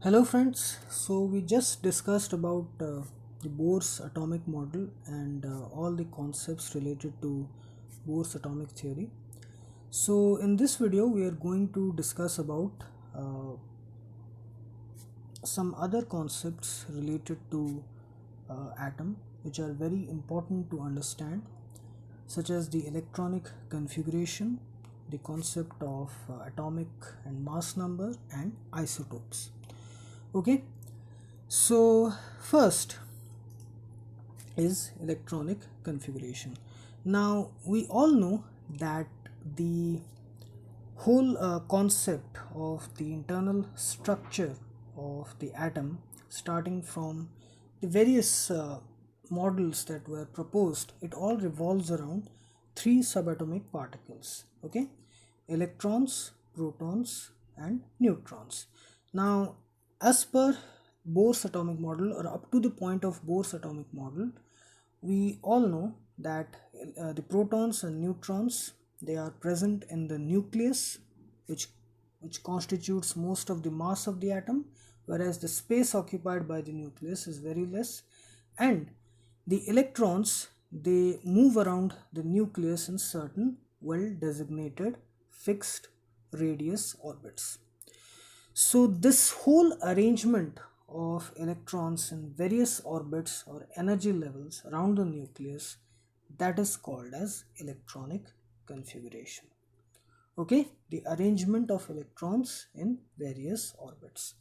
Hello friends, so we just discussed about the Bohr's atomic model and all the concepts related to Bohr's atomic theory. So in this video we are going to discuss about uh, some other concepts related to atom which are very important to understand, such as the electronic configuration, the concept of atomic and mass number, and isotopes. Okay, so first is electronic configuration. Now we all know that the whole concept of the internal structure of the atom, starting from the various models that were proposed, it all revolves around three subatomic particles. Okay, electrons, protons, and neutrons. Now, as per Bohr's atomic model, or up to the point of Bohr's atomic model, we all know that the protons and neutrons, they are present in the nucleus, which constitutes most of the mass of the atom, whereas the space occupied by the nucleus is very less. And the electrons, they move around the nucleus in certain well designated fixed radius orbits. So this whole arrangement of electrons in various orbits or energy levels around the nucleus, that is called as electronic configuration. Okay, the arrangement of electrons in various orbits.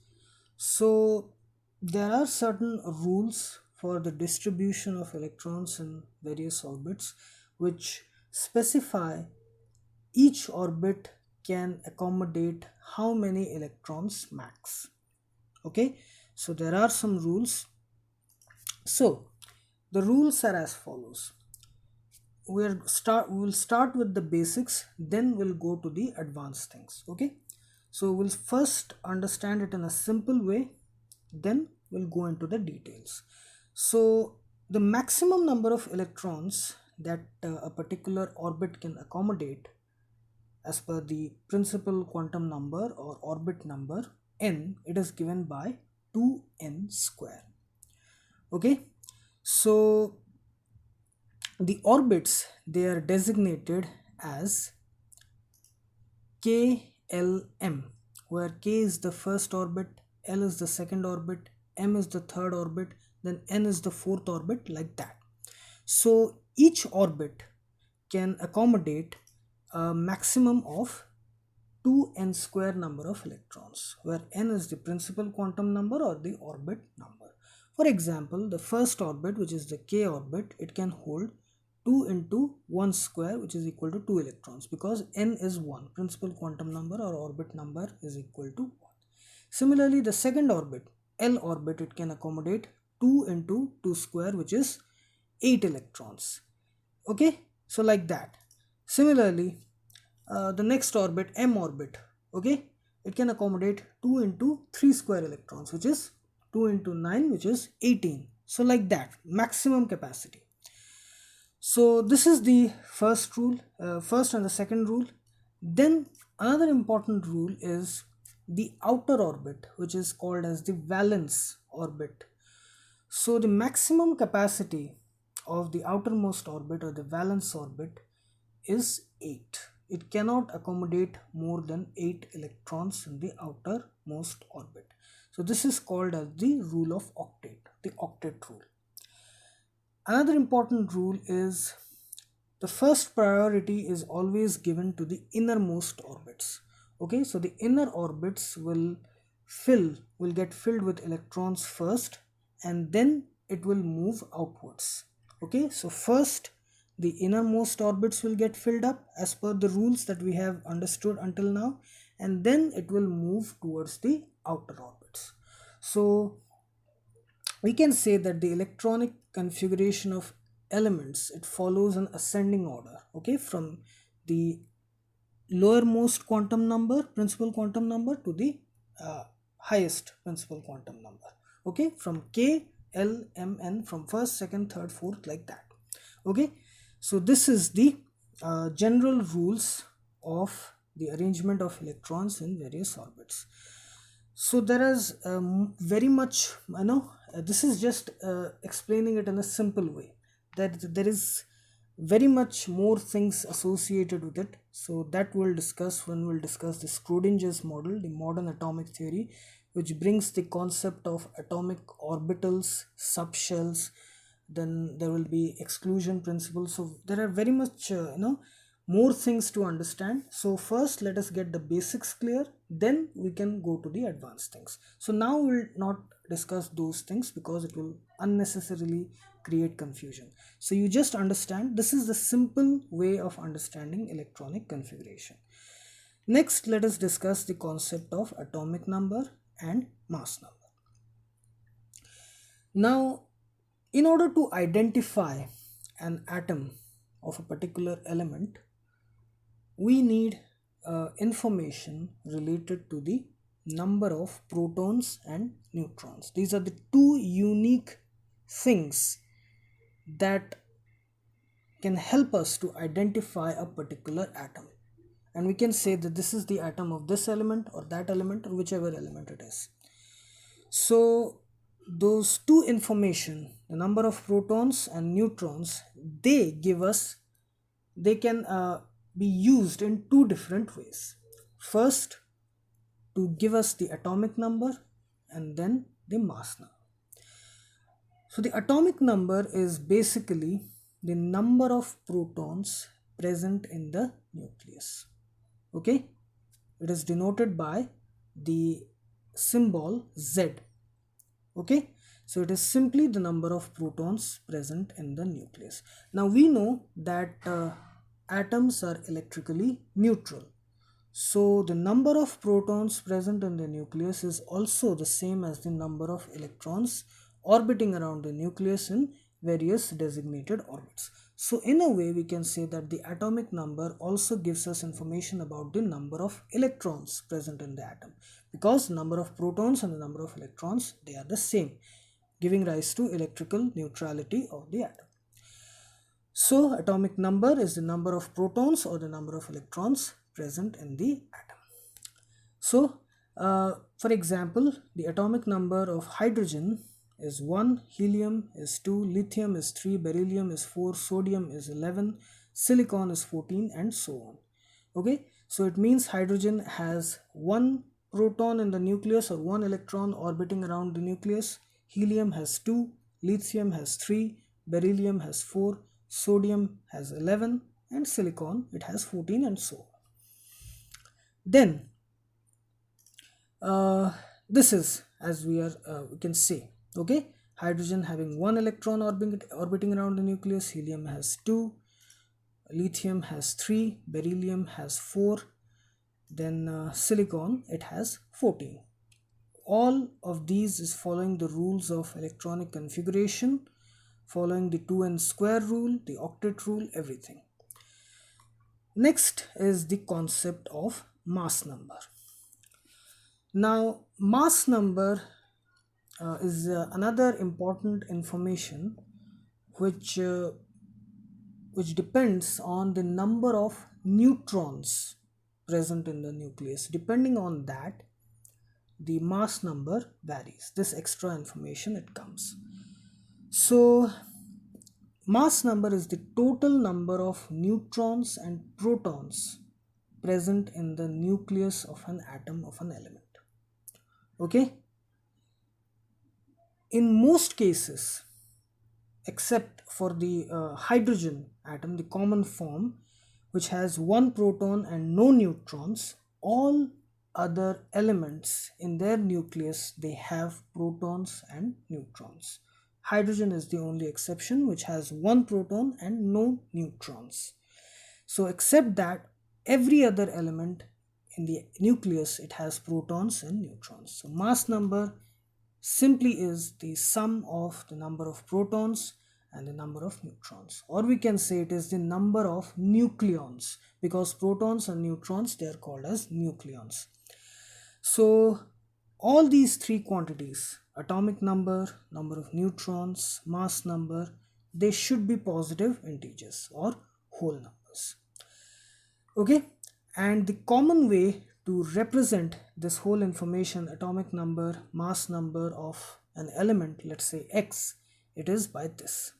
So there are certain rules for the distribution of electrons in various orbits which specify each orbit can accommodate how many electrons max. Okay, so there are some rules. So the rules are as follows. We will start with the basics, then we'll go to the advanced things. Okay, so we'll first understand it in a simple way, then we'll go into the details. So the maximum number of electrons that a particular orbit can accommodate, as per the principal quantum number or orbit number n, it is given by 2n square. Okay, so the orbits, they are designated as KLM, where K is the first orbit, L is the second orbit, M is the third orbit, then N is the fourth orbit, like that. So each orbit can accommodate a maximum of 2n square number of electrons, where n is the principal quantum number or the orbit number. For example, the first orbit, which is the k orbit, it can hold 2 into 1 square, which is equal to 2 electrons, because n is 1, principal quantum number or orbit number is equal to 1. Similarly, the second orbit, L orbit, it can accommodate 2 into 2 square, which is 8 electrons. Okay, so like that. Similarly, the next orbit, M orbit, okay, it can accommodate 2 into 3 square electrons, which is 2 into 9, which is 18. So like that, maximum capacity. So this is the first rule, first and the second rule. Then another important rule is the outer orbit, which is called as the valence orbit. So the maximum capacity of the outermost orbit or the valence orbit is 8. It cannot accommodate more than 8 electrons in the outermost orbit. So this is called as the rule of octet, the octet rule. Another important rule is the first priority is always given to the innermost orbits. Okay, so the inner orbits will get filled with electrons first, and then it will move outwards. Okay, so first the innermost orbits will get filled up as per the rules that we have understood until now, and then it will move towards the outer orbits. So we can say that the electronic configuration of elements, it follows an ascending order. Okay, from the lowermost quantum number, principal quantum number, to the highest principal quantum number. Okay, from K, L, M, N, from first, second, third, fourth, like that. Okay, so this is the general rules of the arrangement of electrons in various orbits. So there is very much, this is just explaining it in a simple way, that there is very much more things associated with it. So that we'll discuss when we'll discuss the Schrodinger's model, the modern atomic theory, which brings the concept of atomic orbitals, subshells. Then there will be exclusion principle. So there are very much more things to understand. So first let us get the basics clear, then we can go to the advanced things. So now we'll not discuss those things because it will unnecessarily create confusion. So you just understand, this is the simple way of understanding electronic configuration. Next, let us discuss the concept of atomic number and mass number. Now, in order to identify an atom of a particular element, we need information related to the number of protons and neutrons. These are the two unique things that can help us to identify a particular atom. And we can say that this is the atom of this element or that element or whichever element it is. So those two information, the number of protons and neutrons, they give us, they can be used in two different ways. First, to give us the atomic number, and then the mass number. So the atomic number is basically the number of protons present in the nucleus. Okay, it is denoted by the symbol Z. Okay, so it is simply the number of protons present in the nucleus. Now we know that atoms are electrically neutral. So the number of protons present in the nucleus is also the same as the number of electrons orbiting around the nucleus in various designated orbits. So in a way we can say that the atomic number also gives us information about the number of electrons present in the atom, because the number of protons and the number of electrons, they are the same, giving rise to electrical neutrality of the atom. So atomic number is the number of protons or the number of electrons present in the atom. So for example, the atomic number of hydrogen is 1, helium is 2, lithium is 3, beryllium is 4, sodium is 11, silicon is 14, and so on. Okay, so it means hydrogen has 1 proton in the nucleus or 1 electron orbiting around the nucleus, helium has 2, lithium has 3, beryllium has 4, sodium has 11, and silicon, it has 14, and so on. Then this is, as we can say, okay, hydrogen having 1 electron orbiting around the nucleus, helium has 2, lithium has 3, beryllium has 4, then silicon, it has 14. All of these is following the rules of electronic configuration, following the 2n square rule, the octet rule, everything. Next is the concept of mass number. Now mass number is another important information which depends on the number of neutrons present in the nucleus. Depending on that, the mass number varies. This extra information, it comes. So mass number is the total number of neutrons and protons present in the nucleus of an atom of an element. Okay, in most cases, except for the hydrogen atom, the common form, which has 1 proton and no neutrons, all other elements in their nucleus, they have protons and neutrons. Hydrogen is the only exception, which has 1 proton and no neutrons. So except that, every other element in the nucleus, it has protons and neutrons. So mass number simply is the sum of the number of protons and the number of neutrons, or we can say it is the number of nucleons, because protons and neutrons, they are called as nucleons. So all these three quantities, atomic number, number of neutrons, mass number, they should be positive integers or whole numbers. Okay, and the common way to represent this whole information, atomic number, mass number of an element, let's say X, it is by this.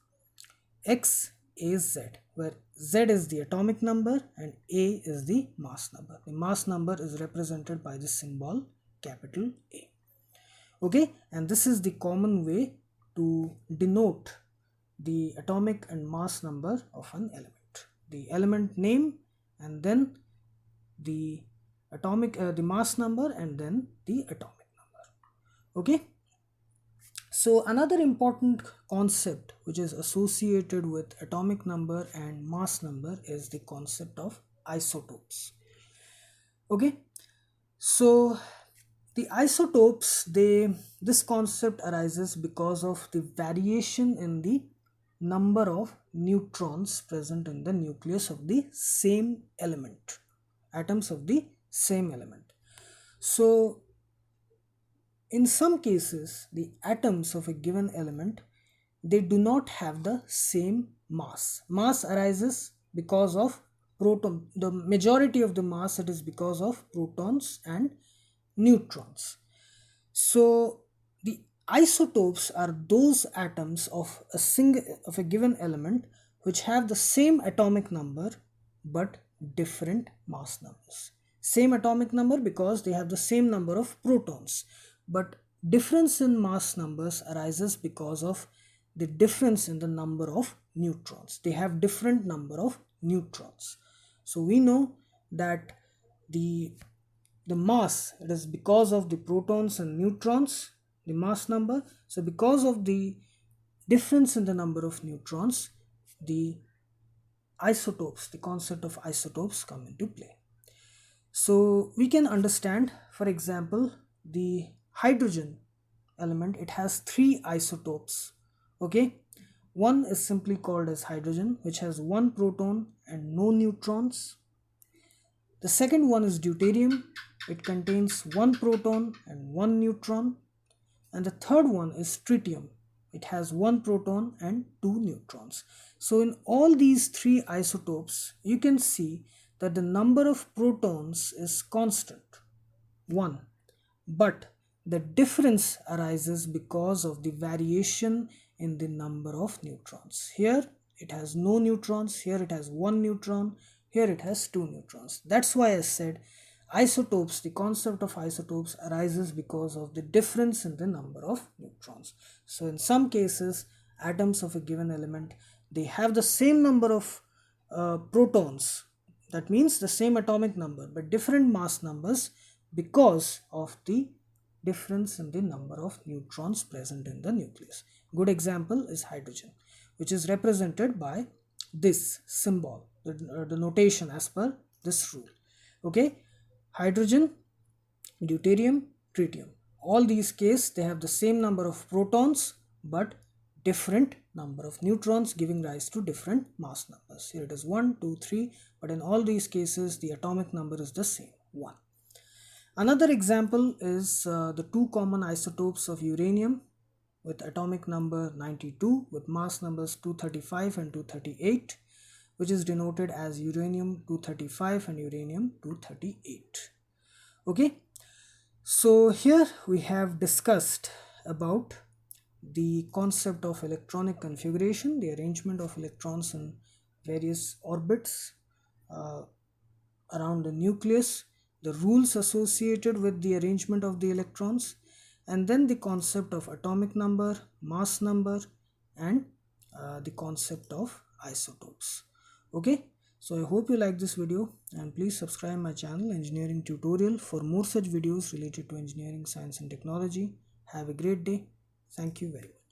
X is Z, where Z is the atomic number and A is the mass number. The mass number is represented by the symbol capital A. Okay, and this is the common way to denote the atomic and mass number of an element. The element name and then the the mass number and then the atomic number. Okay, so another important concept which is associated with atomic number and mass number is the concept of isotopes. Okay, so the isotopes, this concept arises because of the variation in the number of neutrons present in the nucleus of the same element, atoms of the same element. So in some cases, the atoms of a given element, they do not have the same mass. Mass arises because of proton. The majority of the mass, it is because of protons and neutrons. So the isotopes are those atoms of a given element which have the same atomic number but different mass numbers. Same atomic number because they have the same number of protons, but difference in mass numbers arises because of the difference in the number of neutrons. They have different number of neutrons. So we know that the mass, it is because of the protons and neutrons, the mass number. So because of the difference in the number of neutrons, the isotopes, the concept of isotopes come into play. So we can understand, for example, the hydrogen element, it has 3 isotopes. Okay, one is simply called as hydrogen, which has 1 proton and no neutrons. The second one is deuterium, it contains 1 proton and 1 neutron. And the third one is tritium, it has 1 proton and 2 neutrons. So in all these 3 isotopes, you can see that the number of protons is constant, 1, but the difference arises because of the variation in the number of neutrons. Here it has no neutrons, here it has 1 neutron, here it has 2 neutrons. That's why I said isotopes, the concept of isotopes arises because of the difference in the number of neutrons. So in some cases, atoms of a given element, they have the same number of protons, that means the same atomic number, but different mass numbers because of the difference in the number of neutrons present in the nucleus. Good example is hydrogen, which is represented by this symbol, the notation as per this rule. Okay, hydrogen, deuterium, tritium. All these cases, they have the same number of protons but different number of neutrons, giving rise to different mass numbers. Here it is 1, 2, 3, but in all these cases the atomic number is the same, 1. Another example is the 2 common isotopes of uranium with atomic number 92 with mass numbers 235 and 238, which is denoted as uranium 235 and uranium 238. Okay, so here we have discussed about the concept of electronic configuration, the arrangement of electrons in various orbits around the nucleus, the rules associated with the arrangement of the electrons, and then the concept of atomic number, mass number, and the concept of isotopes. Okay, so I hope you like this video, and please subscribe my channel Engineering Tutorial for more such videos related to engineering, science and technology. Have a great day. Thank you very much.